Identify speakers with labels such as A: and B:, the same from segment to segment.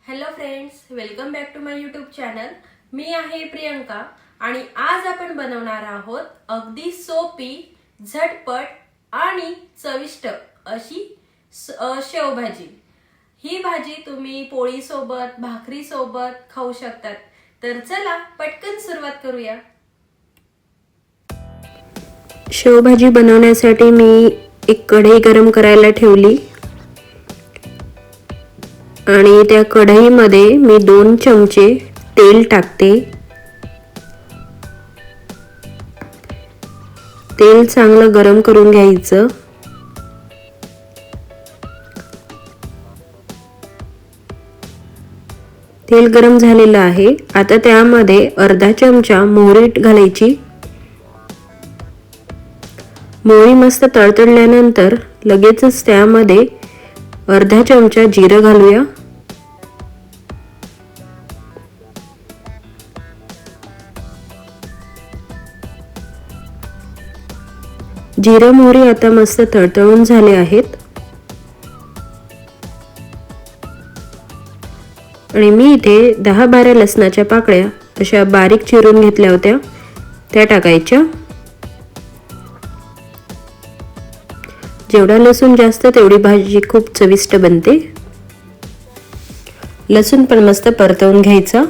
A: Hello friends, welcome back to my YouTube channel. मी आहे प्रियंका आणि आज आपण बनवणार आहोत अगदी सोपी, झटपट आणि चविष्ट अशी शेवभाजी। ही भाजी तुम्ही पोळी सोबत, भाकरी सोबत खाऊ शकतात। तर चला पटकन सुरुवात करूया।
B: शेवभाजी बनवण्यासाठी मी एक कढई गरम करायला ठेवली आणि त्या कढईमध्ये मी 2 चमचे तेल टाकते। तेल चांगलं गरम करून घ्यायचं। तेल गरम झालेलं आहे। आता त्यामध्ये अर्धा चमचा मोहरी घालायची। मोहरी मस्त तडतडल्यानंतर लगेचच त्यामध्ये अर्धा चमचा जिरं घालूया। जिरं मोहरी आता मस्त तडतडून झाले आहेत आणि मी इथे 10-12 लसणाच्या पाकळ्या अशा बारीक चिरून घेतल्या होत्या, त्या टाकायच्या। जेवढा लसूण जास्त तेवढी भाजी खूप चविष्ट बनते। लसूण पण मस्त परतवून घ्यायचा।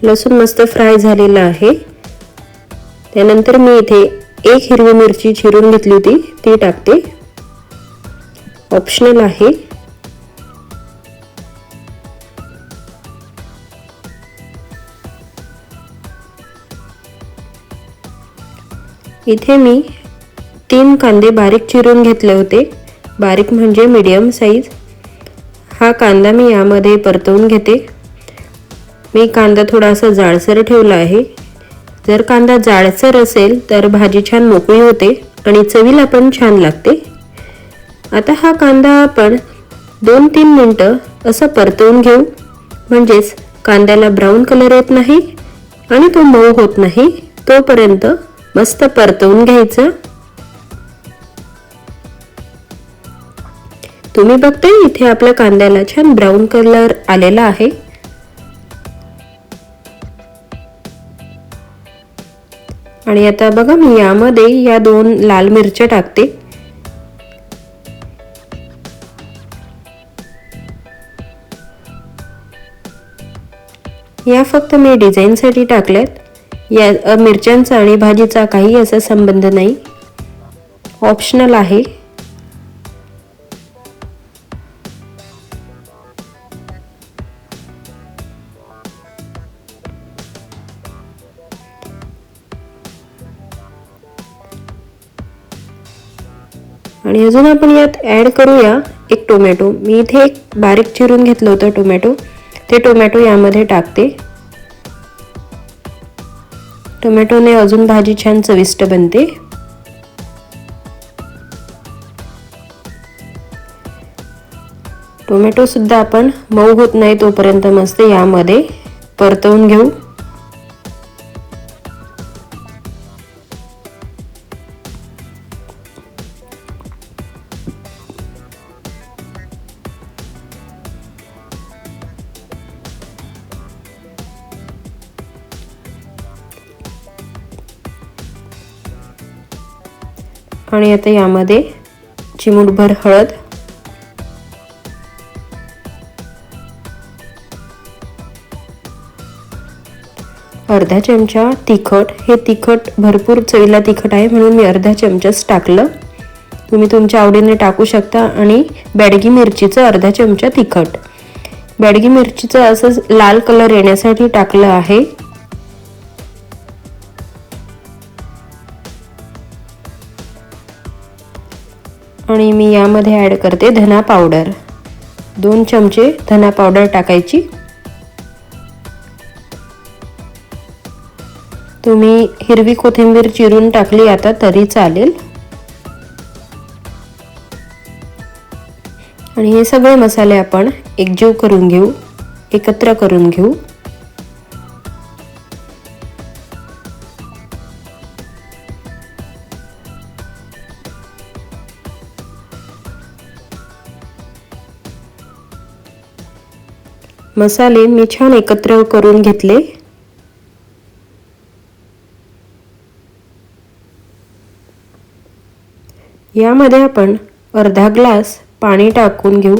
B: लसूण मस्त फ्राय झालेला आहे। त्यानंतर मी इथे 1 हिरवी मिरची चिरून घेतली होती, ती टाकते। ऑप्शनल आहे। इथे मी 3 कांदे बारीक चिरून घेतले होते, बारीक म्हणजे मीडियम साइज। हा कांदा मी यामध्ये परतवून घेते। मी कांदा थोडासा जाडसर ठेवला आहे। जर कांदा जाडसर असेल तर भाजी छान मोकळी होते आणि चवीला पण छान लागते। आता हा कांदा आपण 2-3 मिनिटं असं परतवून घेऊ, म्हणजेच कांद्याला ब्राऊन कलर येत नाही आणि तो मऊ होत नाही, तोपर्यंत मस्त परतवून घ्यायचं। तुम्ही बघताय इथे आपल्या कांद्याला छान ब्राऊन कलर आलेला आहे। आणि आता बघा मी यामध्ये या 2 लाल मिरच्या टाकते। या फक्त मी डिझाईनसाठी टाकल्यात। या मिरच्यांचा आणि भाजीचा काही असा संबंध नाही, ऑप्शनल आहे। आणि अजून आपण यात ॲड करूया एक टोमॅटो। मी इथे एक बारीक चिरून घेतलं होतं टोमॅटो, ते टोमॅटो यामध्ये टाकते। टोमॅटोने अजून भाजी छान चविष्ट बनते। टोमॅटो सुद्धा आपण मऊ होत नाही तोपर्यंत मस्त यामध्ये परतवून घेऊ। आणि आता यामध्ये चिमूटभर हळद, अर्धा चमचा तिखट। हे तिखट भरपूर चवीला तिखट आहे म्हणून मी अर्धा चमचाच टाकलं, तुम्ही तुमच्या आवडीने टाकू शकता। आणि बेडगी मिरचीचं अर्धा चमचा तिखट। बेडगी मिरचीचं असं लाल कलर येण्यासाठी टाकलं आहे। आणि मी यामध्ये ॲड करते धना पावडर। 2 चमचे धना पावडर टाकायची। तुम्ही हिरवी कोथिंबीर चिरून टाकली आता तरी चालेल। आणि हे सगळे मसाले आपण एकजीव करून घेऊ, एकत्र करून घेऊ। मसाले मी छान एकत्र करून घेतले. यामध्ये आपण अर्धा ग्लास पाणी टाकून घेऊ.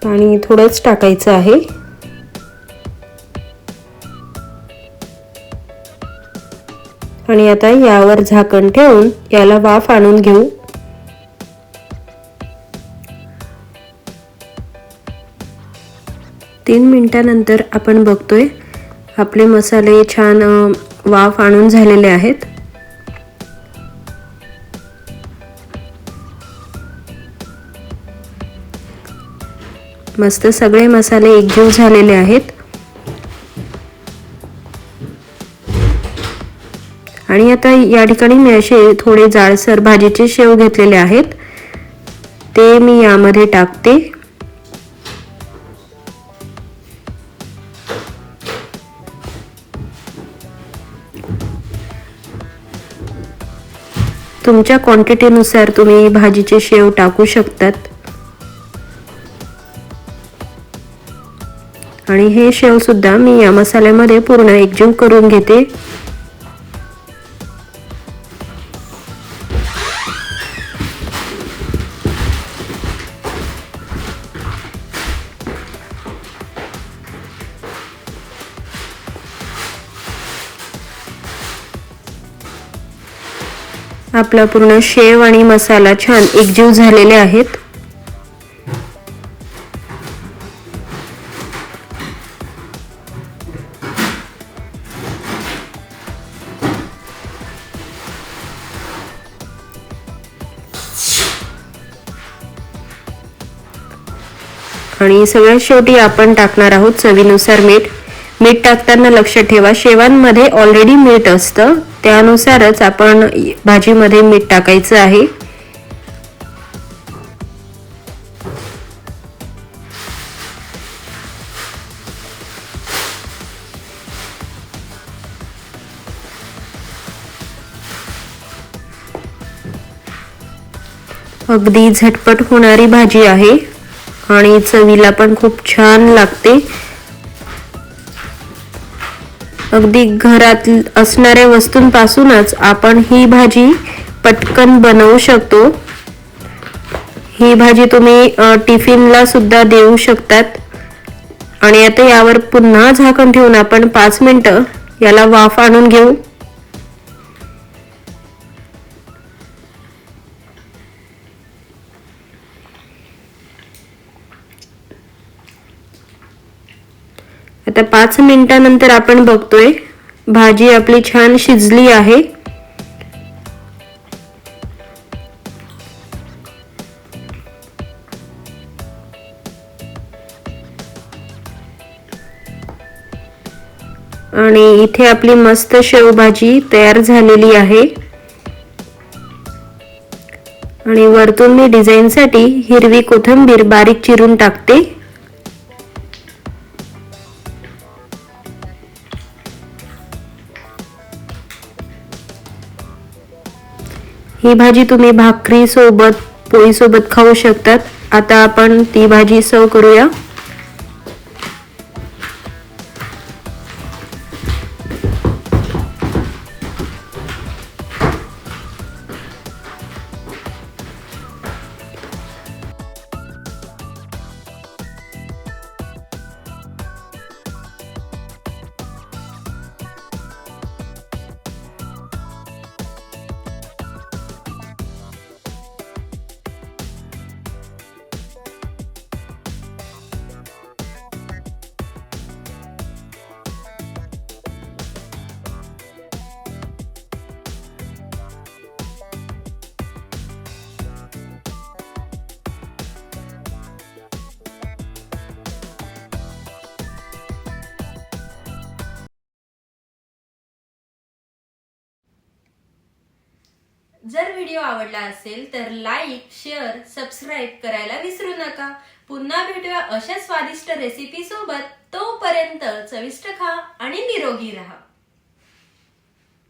B: पाणी थोडंच टाकायचं आहे. आणि आता यावर झाकण ठेवून याला वाफ आणून घेऊ. तीन मिनिटांनंतर आपण बघतोय आपले मसाले छान वाफ आणून झालेले आहेत. मस्त सगळे मसाले एकजीव झालेले आहेत. आणि आता या ठिकाणी मी असे थोडे जाडसर भाजीचे शेव घेतलेले आहेत, ते मी यामध्ये टाकते. तुमच्या क्वांटिटीनुसार तुम्ही भाजीचे शेव टाकू शकतात. आणि हे शेव सुद्धा मी या मसाल्यामध्ये पूर्ण एकजीव करून घेते. आपला पूर्ण शेव आणि मसाला छान एकजीव झालेले आहेत. आणि सगळ्यात शेवटी आपण टाकणार आहोत चवीनुसार मीठ. मीठ टाकताना लक्षात ठेवा, शेवांमध्ये ऑलरेडी मीठ असतं, त्यानुसारच आपण भाजीमध्ये मीठ टाकायचं आहे. अगदी झटपट होणारी भाजी आहे आणि चवीला पण खूप छान लागते. अगदी घरात असणाऱ्या वस्तूंपासूनच आपण ही भाजी पटकन बनवू शकतो. ही भाजी तुम्ही टिफिनला सुद्धा देऊ शकतात. आणि आता यावर पुन्हा झाकण ठेवून आपण 5 मिनिटं याला वाफ आणून घेऊ. आता 5 मिनिटांनंतर आपण बघतोय भाजी आपली छान शिजली आहे. आणि इथे आपली मस्त शेवभाजी तयार झालेली आहे. आणि वरतून मी डिझाईनसाठी हिरवी कोथिंबीर बारीक चिरून टाकते. ही भाजी तुम्ही भाकरी सोबत, पोळी सोबत खाऊ शकतात. आता आपण ती भाजी सर्व करूया.
A: जर व्हिडिओ आवडला असेल तर लाईक, शेअर, सबस्क्राईब करायला विसरू नका. पुन्हा भेटूया अशा स्वादिष्ट रेसिपी सोबत. तोपर्यंत चविष्ट खा आणि निरोगी राहा.